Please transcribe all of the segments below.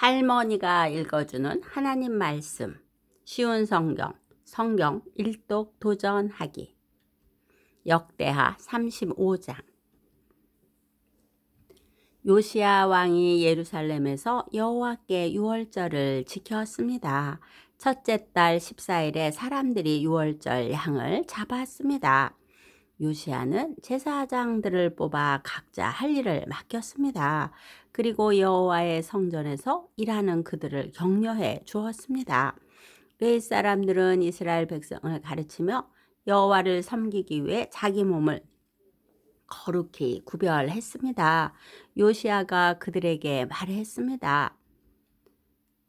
할머니가 읽어주는 하나님 말씀, 쉬운 성경 일독 도전하기. 역대하 35장. 요시야 왕이 예루살렘에서 여호와께 유월절을 지켰습니다. 첫째 달 14일에 사람들이 유월절 양을 잡았습니다. 요시야는 제사장들을 뽑아 각자 할 일을 맡겼습니다. 그리고 여호와의 성전에서 일하는 그들을 격려해 주었습니다. 레위 사람들은 이스라엘 백성을 가르치며 여호와를 섬기기 위해 자기 몸을 거룩히 구별했습니다. 요시야가 그들에게 말했습니다.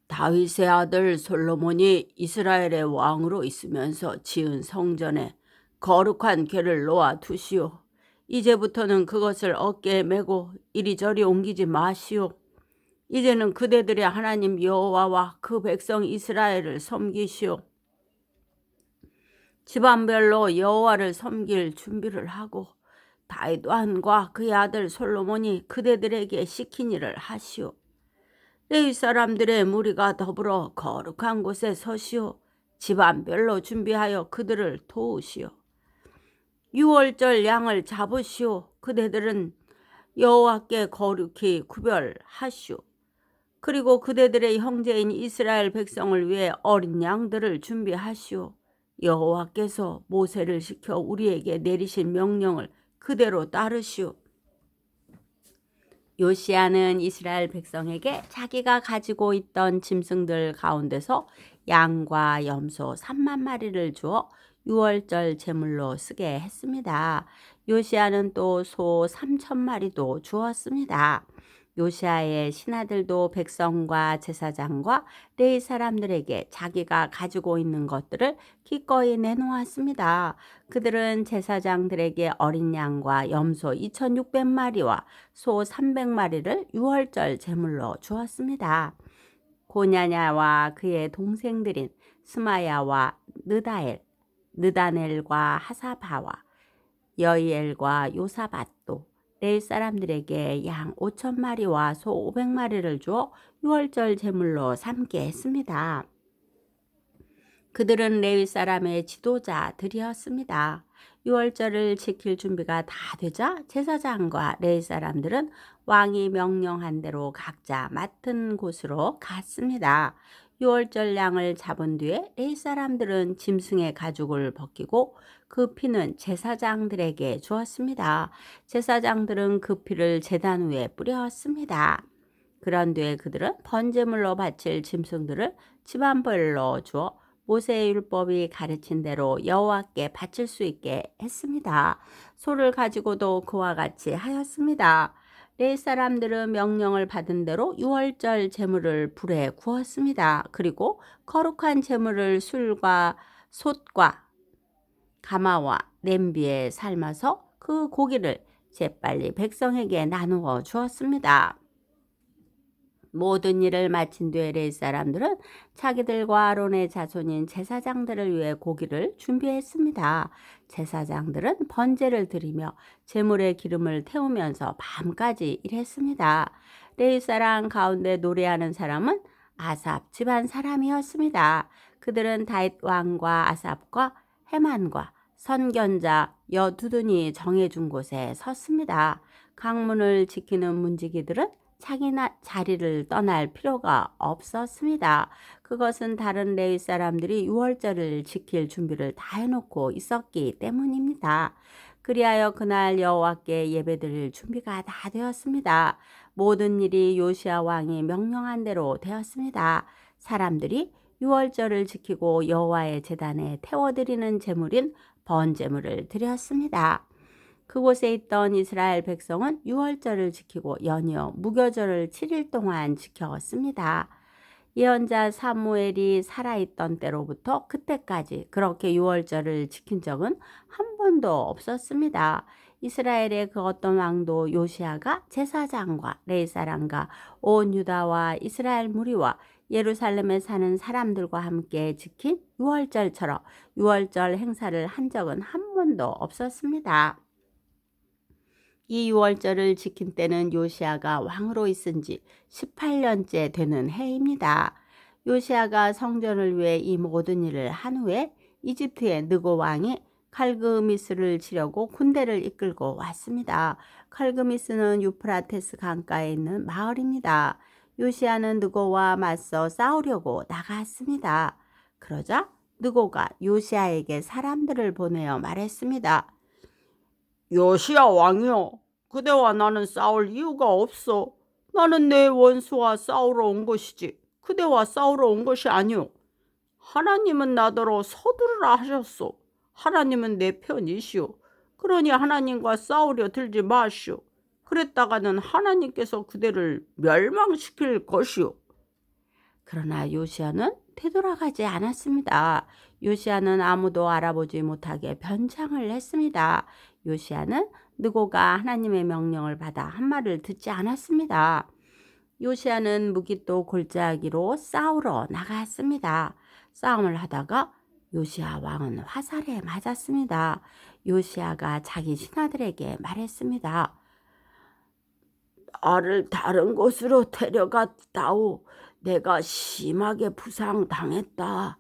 다윗의 아들 솔로몬이 이스라엘의 왕으로 있으면서 지은 성전에 거룩한 궤를 놓아 두시오. 이제부터는 그것을 어깨에 메고 이리저리 옮기지 마시오. 이제는 그대들의 하나님 여호와와 그 백성 이스라엘을 섬기시오. 집안별로 여호와를 섬길 준비를 하고 다윗 왕과 그의 아들 솔로몬이 그대들에게 시킨 일을 하시오. 레위 사람들의 무리가 더불어 거룩한 곳에 서시오. 집안별로 준비하여 그들을 도우시오. 유월절 양을 잡으시오. 그대들은 여호와께 거룩히 구별하시오. 그리고 그대들의 형제인 이스라엘 백성을 위해 어린 양들을 준비하시오. 여호와께서 모세를 시켜 우리에게 내리신 명령을 그대로 따르시오. 요시야는 이스라엘 백성에게 자기가 가지고 있던 짐승들 가운데서 양과 염소 3만 마리를 주어 유월절 제물로 쓰게 했습니다. 요시야는 또 소 3천 마리도 주었습니다. 요시야의 신하들도 백성과 제사장과 레위 사람들에게 자기가 가지고 있는 것들을 기꺼이 내놓았습니다. 그들은 제사장들에게 어린 양과 염소 2,600마리와 소 300마리를 유월절 제물로 주었습니다. 고냐냐와 그의 동생들인 스마야와 느다넬과 하사바와 여이엘과 요사밧도 레위 사람들에게 양 5,000마리와 소 500마리를 주어 유월절 제물로 삼게 했습니다. 그들은 레위 사람의 지도자들이었습니다. 유월절을 지킬 준비가 다 되자 제사장과 레위 사람들은 왕이 명령한 대로 각자 맡은 곳으로 갔습니다. 유월절 양을 잡은 뒤에 레위 사람들은 짐승의 가죽을 벗기고 그 피는 제사장들에게 주었습니다. 제사장들은 그 피를 제단 위에 뿌렸습니다. 그런 뒤에 그들은 번제물로 바칠 짐승들을 집안별로 주어 모세의 율법이 가르친 대로 여호와께 바칠 수 있게 했습니다. 소를 가지고도 그와 같이 하였습니다. 레위 사람들은 명령을 받은 대로 유월절 제물을 불에 구웠습니다. 그리고 거룩한 제물을 술과 솥과 가마와 냄비에 삶아서 그 고기를 재빨리 백성에게 나누어 주었습니다. 모든 일을 마친 뒤에 레위 사람들은 자기들과 아론의 자손인 제사장들을 위해 고기를 준비했습니다. 제사장들은 번제를 드리며 제물의 기름을 태우면서 밤까지 일했습니다. 레위 사람 가운데 노래하는 사람은 아삽 집안 사람이었습니다. 그들은 다윗 왕과 아삽과 헤만과 선견자 여두둔이 정해준 곳에 섰습니다. 강문을 지키는 문지기들은 자기나 자리를 떠날 필요가 없었습니다. 그것은 다른 레위 사람들이 유월절을 지킬 준비를 다 해놓고 있었기 때문입니다. 그리하여 그날 여호와께 예배드릴 준비가 다 되었습니다. 모든 일이 요시야 왕이 명령한 대로 되었습니다. 사람들이 유월절을 지키고 여호와의 제단에 태워드리는 제물인 번제물을 드렸습니다. 그곳에 있던 이스라엘 백성은 유월절을 지키고 연이어 무교절을 7일 동안 지켰습니다. 예언자 사무엘이 살아있던 때로부터 그때까지 그렇게 유월절을 지킨 적은 한 번도 없었습니다. 이스라엘의 그 어떤 왕도 요시야가 제사장과 레위 사람과 온 유다와 이스라엘 무리와 예루살렘에 사는 사람들과 함께 지킨 유월절처럼 유월절 행사를 한 적은 한 번도 없었습니다. 이 유월절을 지킨 때는 요시아가 왕으로 있은 지 18년째 되는 해입니다. 요시아가 성전을 위해 이 모든 일을 한 후에 이집트의 느고 왕이 칼그미스를 치려고 군대를 이끌고 왔습니다. 칼그미스는 유프라테스 강가에 있는 마을입니다. 요시아는 느고와 맞서 싸우려고 나갔습니다. 그러자 느고가 요시아에게 사람들을 보내어 말했습니다. 요시야 왕이여, 그대와 나는 싸울 이유가 없어. 나는 내 원수와 싸우러 온 것이지 그대와 싸우러 온 것이 아니오. 하나님은 나더러 서두르라 하셨소. 하나님은 내 편이시오. 그러니 하나님과 싸우려 들지 마시오. 그랬다가는 하나님께서 그대를 멸망시킬 것이오. 그러나 요시아는 되돌아가지 않았습니다. 요시아는 아무도 알아보지 못하게 변장을 했습니다. 요시아는 느고가 하나님의 명령을 받아 한 말을 듣지 않았습니다. 요시아는 무기또 골짜기로 싸우러 나갔습니다. 싸움을 하다가 요시아 왕은 화살에 맞았습니다. 요시아가 자기 신하들에게 말했습니다. 나를 다른 곳으로 데려갔다오. 내가 심하게 부상당했다.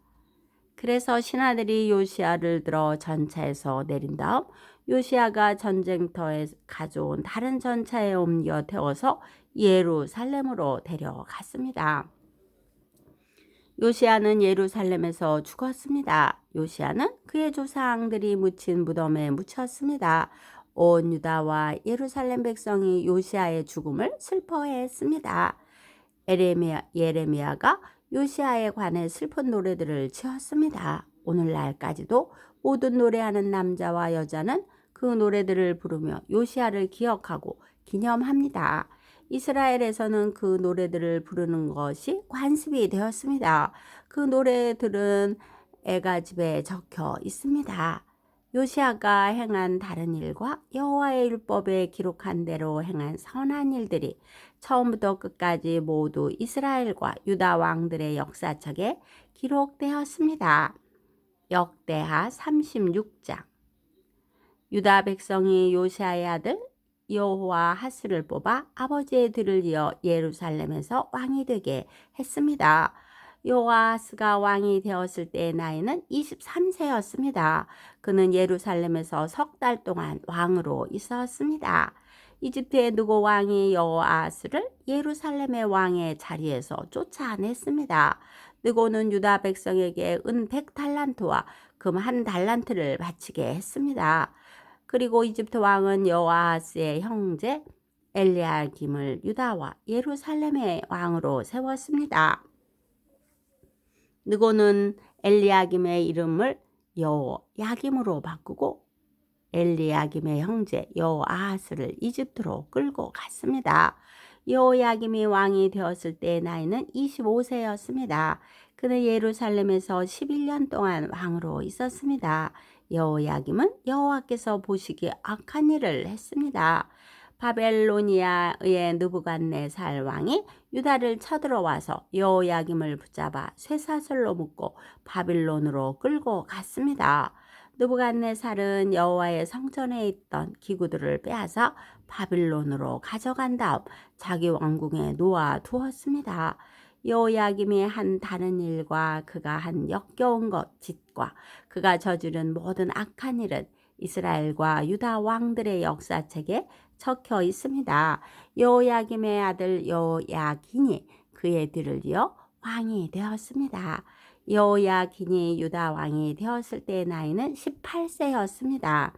그래서 신하들이 요시아를 들어 전차에서 내린 다음 요시아가 전쟁터에 가져온 다른 전차에 옮겨 태워서 예루살렘으로 데려갔습니다. 요시아는 예루살렘에서 죽었습니다. 요시아는 그의 조상들이 묻힌 무덤에 묻혔습니다. 온 유다와 예루살렘 백성이 요시아의 죽음을 슬퍼했습니다. 예레미야가 요시아에 관해 슬픈 노래들을 지었습니다. 오늘날까지도 모든 노래하는 남자와 여자는 그 노래들을 부르며 요시아를 기억하고 기념합니다. 이스라엘에서는 그 노래들을 부르는 것이 관습이 되었습니다. 그 노래들은 애가집에 적혀 있습니다. 요시아가 행한 다른 일과 여호와의 율법에 기록한 대로 행한 선한 일들이 처음부터 끝까지 모두 이스라엘과 유다 왕들의 역사책에 기록되었습니다. 역대하 36장. 유다 백성이 요시아의 아들 여호와하스를 뽑아 아버지의 뒤를 이어 예루살렘에서 왕이 되게 했습니다. 여호와하스가 왕이 되었을 때의 나이는 23세였습니다. 그는 예루살렘에서 석 달 동안 왕으로 있었습니다. 이집트의 느고 왕이 여호아스를 예루살렘의 왕의 자리에서 쫓아냈습니다. 느고는 유다 백성에게 은 100달란트와 금 1달란트를 바치게 했습니다. 그리고 이집트 왕은 여호아스의 형제 엘리야김을 유다와 예루살렘의 왕으로 세웠습니다. 느고는 엘리야김의 이름을 여호야김으로 바꾸고 엘리야김의 형제 여호아하스를 이집트로 끌고 갔습니다. 여호야김이 왕이 되었을 때의 나이는 25세였습니다. 그는 예루살렘에서 11년 동안 왕으로 있었습니다. 여호야김은 여호와께서 보시기에 악한 일을 했습니다. 바벨로니아의 느부갓네살 왕이 유다를 쳐들어와서 여호야김을 붙잡아 쇠사슬로 묶고 바빌론으로 끌고 갔습니다. 느부갓네살은 여호와의 성전에 있던 기구들을 빼앗아 바빌론으로 가져간 다음 자기 왕궁에 놓아 두었습니다. 여호야김이 한 다른 일과 그가 한 역겨운 짓과 그가 저지른 모든 악한 일은 이스라엘과 유다 왕들의 역사책에 적혀 있습니다. 여호야김의 아들 여호야긴이 그의 뒤를 이어 왕이 되었습니다. 여호야긴이 유다 왕이 되었을 때의 나이는 18세였습니다.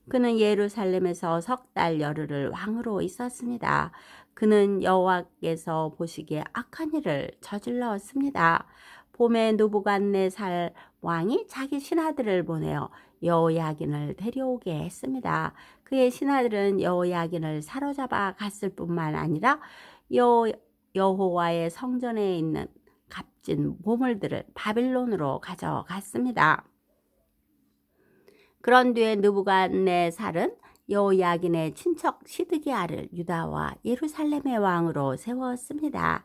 그는 예루살렘에서 석 달 열흘을 왕으로 있었습니다. 그는 여호와께서 보시기에 악한 일을 저질렀습니다. 봄에 느부갓네살 왕이 자기 신하들을 보내어 여호야긴을 데려오게 했습니다. 그의 신하들은 여호야긴을 사로잡아 갔을 뿐만 아니라 여호와의 성전에 있는 값진 보물들을 바빌론으로 가져갔습니다. 그런 뒤에 느부갓네살은 여호야긴의 친척 시드기야를 유다와 예루살렘의 왕으로 세웠습니다.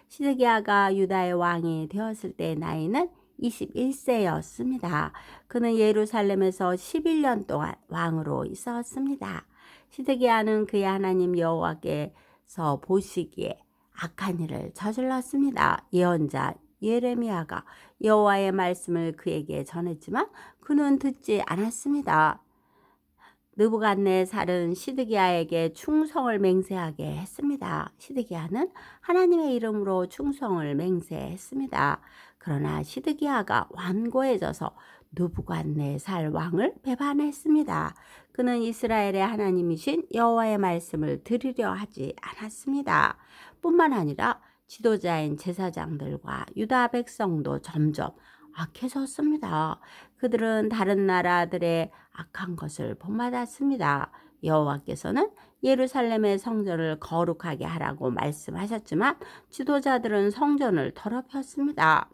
시드기야가 유다의 왕이 되었을 때의 나이는 21세였습니다. 그는 예루살렘에서 11년 동안 왕으로 있었습니다. 시드기야는 그의 하나님 여호와께서 보시기에 악한 일을 저질렀습니다. 예언자 예레미야가 여호와의 말씀을 그에게 전했지만 그는 듣지 않았습니다. 느부갓네살은 시드기야에게 충성을 맹세하게 했습니다. 시드기야는 하나님의 이름으로 충성을 맹세했습니다. 그러나 시드기야가 완고해져서 느부갓네살 왕을 배반했습니다. 그는 이스라엘의 하나님이신 여호와의 말씀을 들으려 하지 않았습니다. 뿐만 아니라 지도자인 제사장들과 유다 백성도 점점 악해졌습니다. 그들은 다른 나라들의 악한 것을 본받았습니다. 여호와께서는 예루살렘의 성전을 거룩하게 하라고 말씀하셨지만 지도자들은 성전을 더럽혔습니다.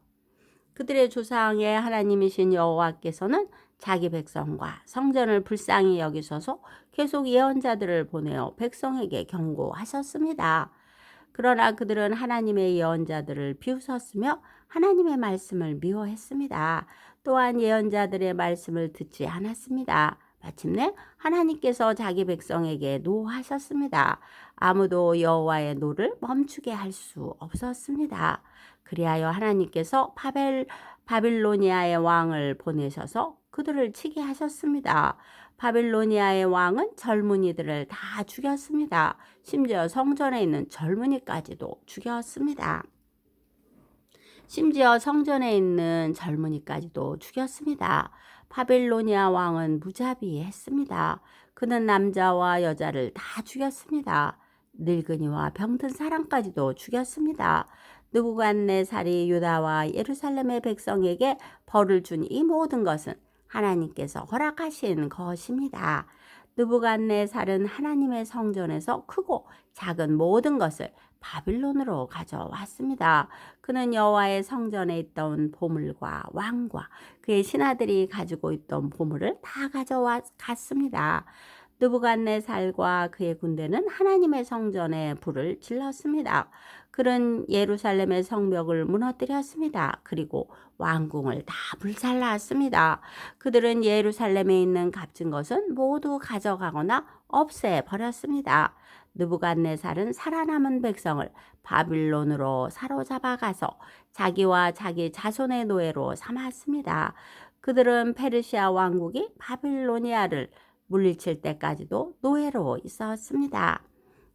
그들의 조상의 하나님이신 여호와께서는 자기 백성과 성전을 불쌍히 여기셔서 계속 예언자들을 보내어 백성에게 경고하셨습니다. 그러나 그들은 하나님의 예언자들을 비웃었으며 하나님의 말씀을 미워했습니다. 또한 예언자들의 말씀을 듣지 않았습니다. 마침내 하나님께서 자기 백성에게 노하셨습니다. 아무도 여호와의 노를 멈추게 할 수 없었습니다. 그리하여 하나님께서 바빌로니아의 왕을 보내셔서 그들을 치게 하셨습니다. 바빌로니아의 왕은 젊은이들을 다 죽였습니다. 심지어 성전에 있는 젊은이까지도 죽였습니다. 바빌로니아 왕은 무자비했습니다. 그는 남자와 여자를 다 죽였습니다. 늙은이와 병든 사람까지도 죽였습니다. 느부갓네살이 유다와 예루살렘의 백성에게 벌을 준 이 모든 것은 하나님께서 허락하신 것입니다. 느부갓네살은 하나님의 성전에서 크고 작은 모든 것을 바빌론으로 가져왔습니다. 그는 여호와의 성전에 있던 보물과 왕과 그의 신하들이 가지고 있던 보물을 다 가져갔습니다. 느부갓네살과 그의 군대는 하나님의 성전에 불을 질렀습니다. 그는 예루살렘의 성벽을 무너뜨렸습니다. 그리고 왕궁을 다 불살랐습니다. 그들은 예루살렘에 있는 값진 것은 모두 가져가거나 없애버렸습니다. 느부갓네살은 살아남은 백성을 바빌론으로 사로잡아 가서 자기와 자기 자손의 노예로 삼았습니다. 그들은 페르시아 왕국이 바빌로니아를 물리칠 때까지도 노예로 있었습니다.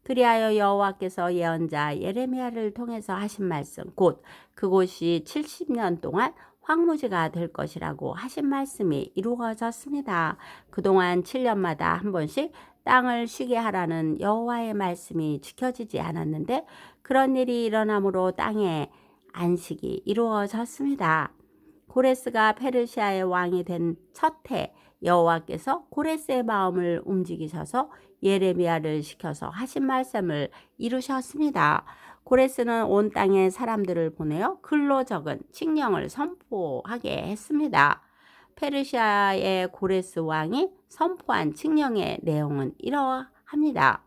그리하여 여호와께서 예언자 예레미야를 통해서 하신 말씀, 곧 그곳이 70년 동안 황무지가 될 것이라고 하신 말씀이 이루어졌습니다. 그동안 7년마다 한 번씩 땅을 쉬게 하라는 여호와의 말씀이 지켜지지 않았는데 그런 일이 일어남으로 땅의 안식이 이루어졌습니다. 고레스가 페르시아의 왕이 된 첫 해 여호와께서 고레스의 마음을 움직이셔서 예레미야를 시켜서 하신 말씀을 이루셨습니다. 고레스는 온 땅의 사람들을 보내어 글로 적은 칙령을 선포하게 했습니다. 페르시아의 고레스 왕이 선포한 칙령의 내용은 이러합니다.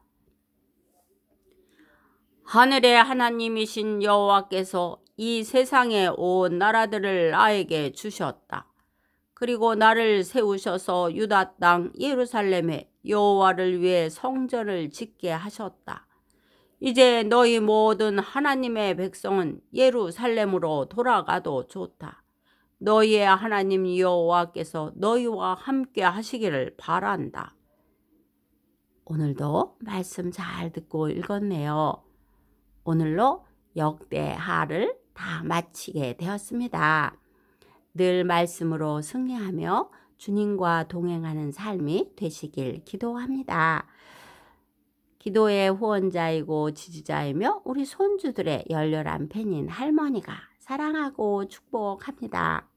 하늘의 하나님이신 여호와께서 이 세상의 온 나라들을 나에게 주셨다. 그리고 나를 세우셔서 유다 땅 예루살렘에 여호와를 위해 성전을 짓게 하셨다. 이제 너희 모든 하나님의 백성은 예루살렘으로 돌아가도 좋다. 너희의 하나님 여호와께서 너희와 함께 하시기를 바란다. 오늘도 말씀 잘 듣고 읽었네요. 오늘로 역대하를 다 마치게 되었습니다. 늘 말씀으로 승리하며 주님과 동행하는 삶이 되시길 기도합니다. 기도의 후원자이고 지지자이며 우리 손주들의 열렬한 팬인 할머니가 사랑하고 축복합니다.